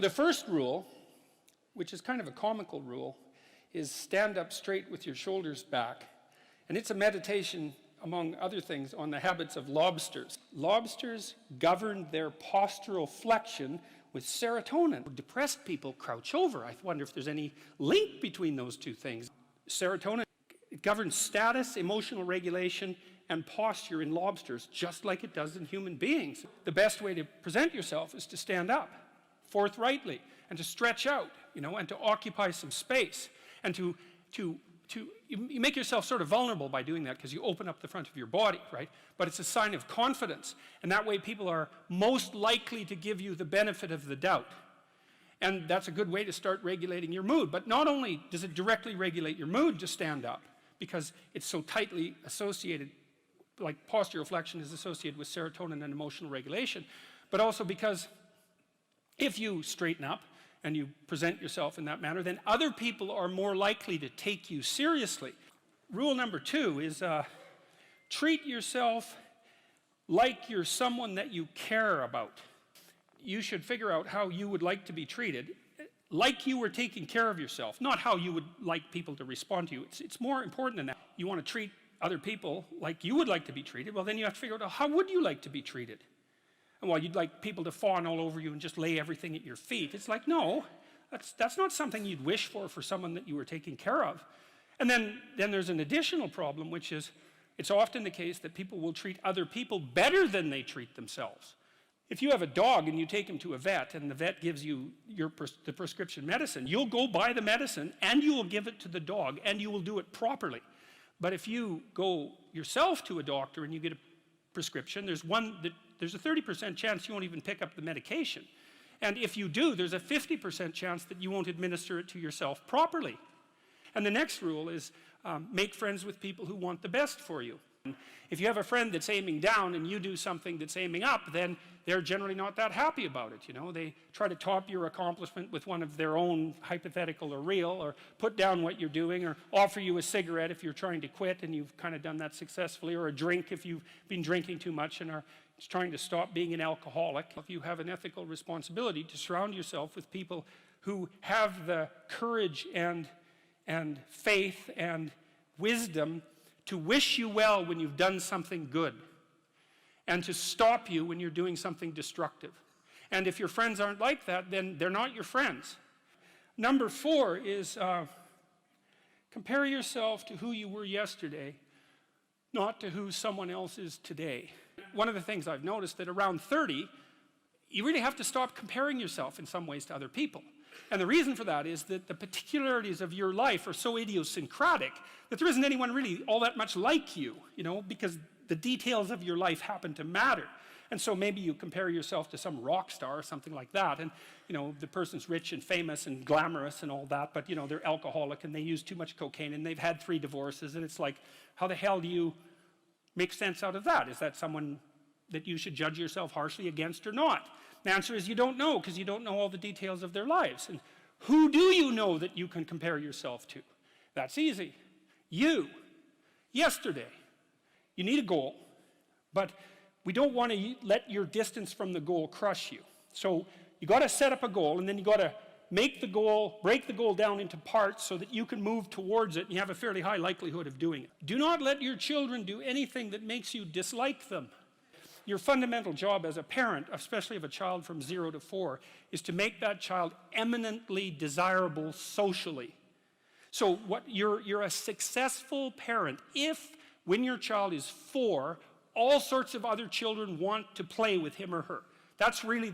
the first rule, which is kind of a comical rule, is stand up straight with your shoulders back. And it's a meditation, among other things, on the habits of lobsters. Lobsters govern their postural flexion with serotonin. Depressed people crouch over. I wonder if there's any link between those two things. Serotonin, it governs status, emotional regulation, and posture in lobsters, just like it does in human beings. The best way to present yourself is to stand up forthrightly and to stretch out, and to occupy some space, and to you make yourself sort of vulnerable by doing that because you open up the front of your body, right? But it's a sign of confidence, and that way people are most likely to give you the benefit of the doubt. And that's a good way to start regulating your mood. But not only does it directly regulate your mood to stand up, because it's so tightly associated, like postural flexion is associated with serotonin and emotional regulation, but also because if you straighten up and you present yourself in that manner, then other people are more likely to take you seriously. Rule number 2 is treat yourself like you're someone that you care about. You should figure out how you would like to be treated, like you were taking care of yourself, not how you would like people to respond to you. It's more important than that. You want to treat other people like you would like to be treated, well, then you have to figure out how would you like to be treated? And while you'd like people to fawn all over you and just lay everything at your feet, it's like, no, that's not something you'd wish for someone that you were taking care of. And then there's an additional problem, which is it's often the case that people will treat other people better than they treat themselves. If you have a dog and you take him to a vet and the vet gives you the prescription medicine, you'll go buy the medicine and you will give it to the dog and you will do it properly. But if you go yourself to a doctor and you get a prescription, there's a 30% chance you won't even pick up the medication. And if you do, there's a 50% chance that you won't administer it to yourself properly. And the next rule is make friends with people who want the best for you. If you have a friend that's aiming down and you do something that's aiming up, then they're generally not that happy about it. They try to top your accomplishment with one of their own, hypothetical or real, or put down what you're doing, or offer you a cigarette if you're trying to quit and you've kind of done that successfully, or a drink if you've been drinking too much and are trying to stop being an alcoholic. If you have an ethical responsibility to surround yourself with people who have the courage and faith and wisdom to wish you well when you've done something good, and to stop you when you're doing something destructive. And if your friends aren't like that, then they're not your friends. Number 4 is compare yourself to who you were yesterday, not to who someone else is today. One of the things I've noticed that around 30, you really have to stop comparing yourself in some ways to other people. And the reason for that is that the particularities of your life are so idiosyncratic that there isn't anyone really all that much like you, because the details of your life happen to matter. And so maybe you compare yourself to some rock star or something like that, and the person's rich and famous and glamorous and all that, but they're alcoholic and they use too much cocaine and they've had 3 divorces, and it's like, how the hell do you make sense out of that? Is that someone that you should judge yourself harshly against or not? The answer is you don't know, because you don't know all the details of their lives. And who do you know that you can compare yourself to? That's easy. You. Yesterday. You need a goal, but we don't want to let your distance from the goal crush you. So you got to set up a goal, and then you got to break the goal down into parts so that you can move towards it, and you have a fairly high likelihood of doing it. Do not let your children do anything that makes you dislike them. Your fundamental job as a parent, especially of a child from 0 to 4, is to make that child eminently desirable socially. So you're a successful parent if, when your child is 4, all sorts of other children want to play with him or her. That's really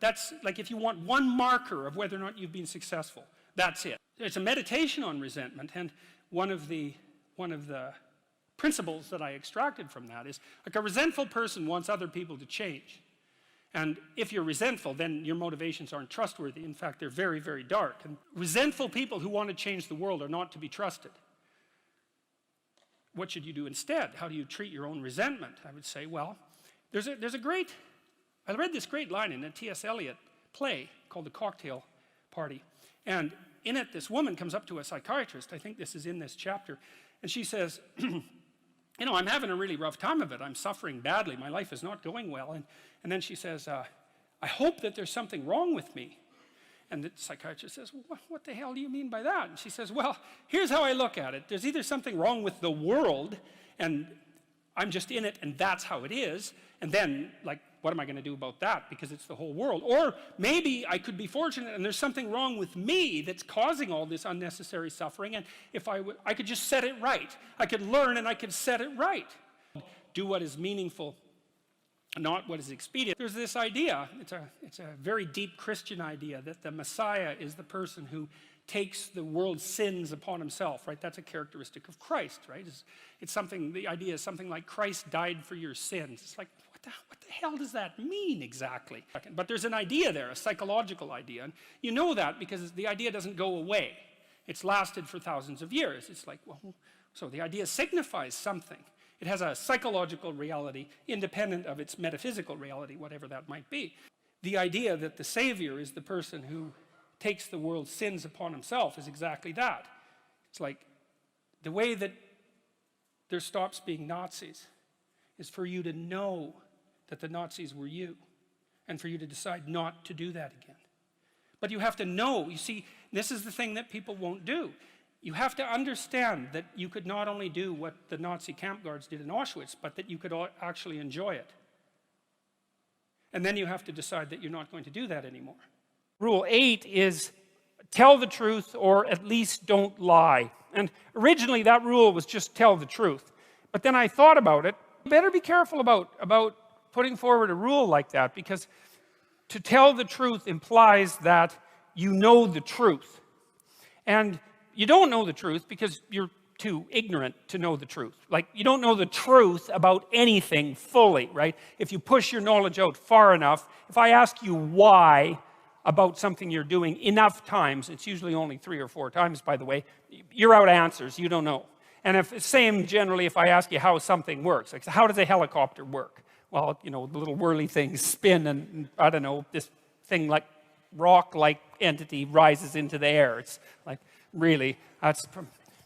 that's like if you want one marker of whether or not you've been successful, that's it. It's a meditation on resentment, and one of the principles that I extracted from that is, like, a resentful person wants other people to change. And if you're resentful, then your motivations aren't trustworthy. In fact, they're very, very dark. And resentful people who want to change the world are not to be trusted. What should you do instead? How do you treat your own resentment? I would say, well, I read this great line in a T.S. Eliot play called The Cocktail Party. And in it, this woman comes up to a psychiatrist, I think this is in this chapter, and she says, I'm having a really rough time of it. I'm suffering badly. My life is not going well. And then she says, I hope that there's something wrong with me. And the psychiatrist says, well, what the hell do you mean by that? And she says, well, here's how I look at it. There's either something wrong with the world, and I'm just in it, and that's how it is. And then, like, what am I going to do about that? Because it's the whole world. Or maybe I could be fortunate, and there's something wrong with me that's causing all this unnecessary suffering, and if I could just set it right. I could learn, and I could set it right. Do what is meaningful, not what is expedient. There's this idea, it's a very deep Christian idea, that the Messiah is the person who takes the world's sins upon himself, right? That's a characteristic of Christ, right? It's something, the idea is something like Christ died for your sins. It's like, what the hell does that mean exactly? But there's an idea there, a psychological idea, and you know that because the idea doesn't go away. It's lasted for thousands of years. It's like, well, so the idea signifies something. It has a psychological reality independent of its metaphysical reality, whatever that might be. The idea that the Savior is the person who takes the world's sins upon himself is exactly that. It's like the way that there stops being Nazis is for you to know that the Nazis were you, and for you to decide not to do that again. But you have to know, you see, this is the thing that people won't do. You have to understand that you could not only do what the Nazi camp guards did in Auschwitz, but that you could actually enjoy it. And then you have to decide that you're not going to do that anymore. Rule 8 is tell the truth, or at least don't lie. And originally that rule was just tell the truth. But then I thought about it. You better be careful about putting forward a rule like that, because to tell the truth implies that you know the truth. And you don't know the truth because you're too ignorant to know the truth. Like, you don't know the truth about anything fully, right? If you push your knowledge out far enough, if I ask you why about something you're doing enough times, it's usually only 3 or 4 times, by the way, you're out answers, you don't know. And same generally if I ask you how something works. Like, how does a helicopter work? Well, you know, the little whirly things spin, and I don't know, this thing like rock-like entity rises into the air. It's like, really, that's a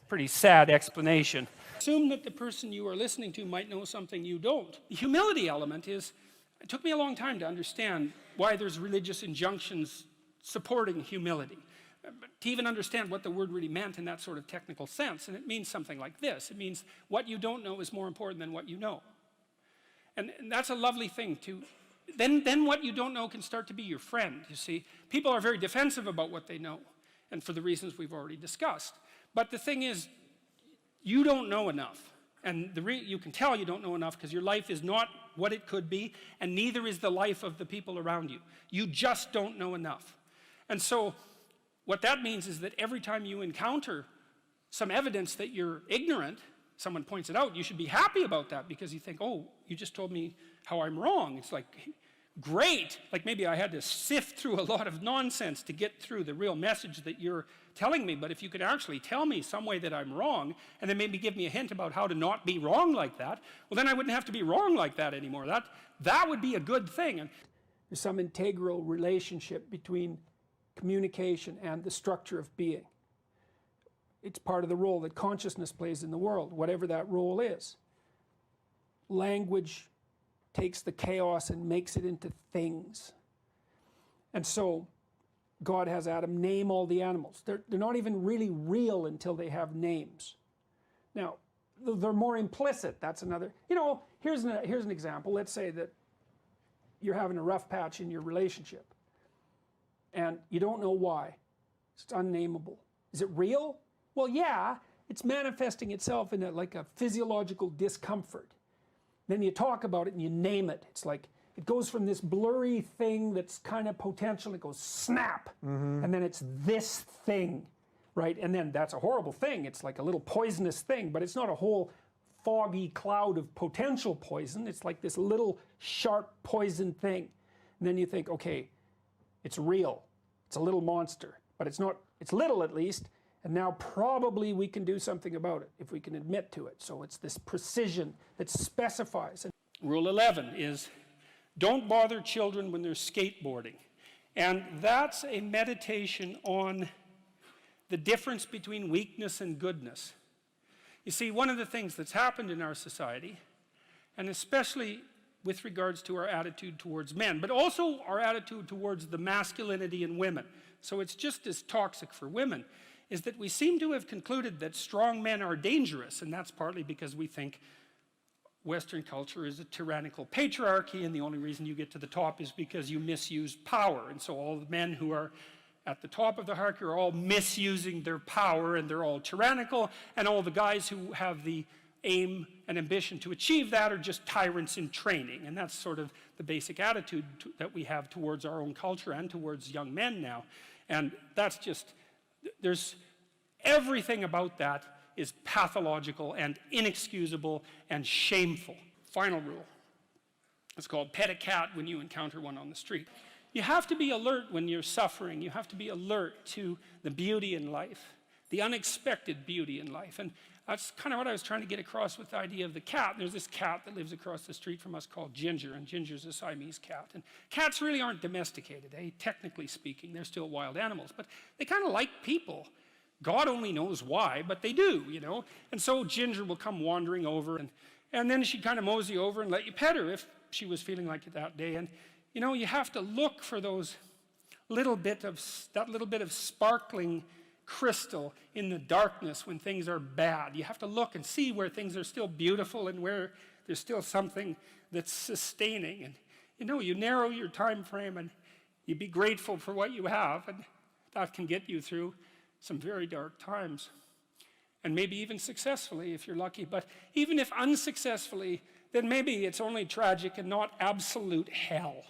pretty sad explanation. Assume that the person you are listening to might know something you don't. The humility element is, it took me a long time to understand why there's religious injunctions supporting humility. To even understand what the word really meant in that sort of technical sense. And it means something like this. It means what you don't know is more important than what you know. And that's a lovely thing to, then what you don't know can start to be your friend, you see. People are very defensive about what they know, and for the reasons we've already discussed. But the thing is, you don't know enough. And you can tell you don't know enough because your life is not what it could be, and neither is the life of the people around you. You just don't know enough. And so what that means is that every time you encounter some evidence that you're ignorant, someone points it out, you should be happy about that, because you think, oh, you just told me how I'm wrong. It's like, great. Like, maybe I had to sift through a lot of nonsense to get through the real message that you're telling me, but if you could actually tell me some way that I'm wrong, and then maybe give me a hint about how to not be wrong like that, well, then I wouldn't have to be wrong like that anymore. That would be a good thing. And there's some integral relationship between communication and the structure of being. It's part of the role that consciousness plays in the world, whatever that role is. Language takes the chaos and makes it into things. And so God has Adam name all the animals. They're not even really real until they have names. Now, they're more implicit. That's another, you know, here's an example. Let's say that you're having a rough patch in your relationship, and you don't know why. It's unnameable. Is it real? Well, yeah, it's manifesting itself in like a physiological discomfort. Then you talk about it and you name it. It's like, it goes from this blurry thing that's kind of potential, it goes snap, and then it's this thing, right? And then that's a horrible thing. It's like a little poisonous thing, but it's not a whole foggy cloud of potential poison. It's like this little sharp poison thing. And then you think, okay, it's real. It's a little monster, but it's not, it's little at least. And now probably we can do something about it if we can admit to it. So it's this precision that specifies. Rule 11 is, don't bother children when they're skateboarding. And that's a meditation on the difference between weakness and goodness. You see, one of the things that's happened in our society, and especially with regards to our attitude towards men, but also our attitude towards the masculinity in women. So it's just as toxic for women, is that we seem to have concluded that strong men are dangerous, and that's partly because we think Western culture is a tyrannical patriarchy, and the only reason you get to the top is because you misuse power. And so all the men who are at the top of the hierarchy are all misusing their power, and they're all tyrannical, and all the guys who have the aim and ambition to achieve that are just tyrants in training. And that's sort of the basic attitude that we have towards our own culture and towards young men now. And that's just, there's everything about that is pathological and inexcusable and shameful. Final rule. It's called pet a cat when you encounter one on the street. You have to be alert when you're suffering. You have to be alert to the beauty in life, the unexpected beauty in life. And that's kind of what I was trying to get across with the idea of the cat. There's this cat that lives across the street from us called Ginger, and Ginger's a Siamese cat. And cats really aren't domesticated, technically speaking. They're still wild animals, but they kind of like people. God only knows why, but they do, you know. And so Ginger will come wandering over, and then she'd kind of mosey over and let you pet her if she was feeling like it that day. And, you know, you have to look for those that little bit of sparkling crystal in the darkness when things are bad. You have to look and see where things are still beautiful and where there's still something that's sustaining. And, you know, you narrow your time frame and you be grateful for what you have, and that can get you through some very dark times. And maybe even successfully if you're lucky. But even if unsuccessfully, then maybe it's only tragic and not absolute hell.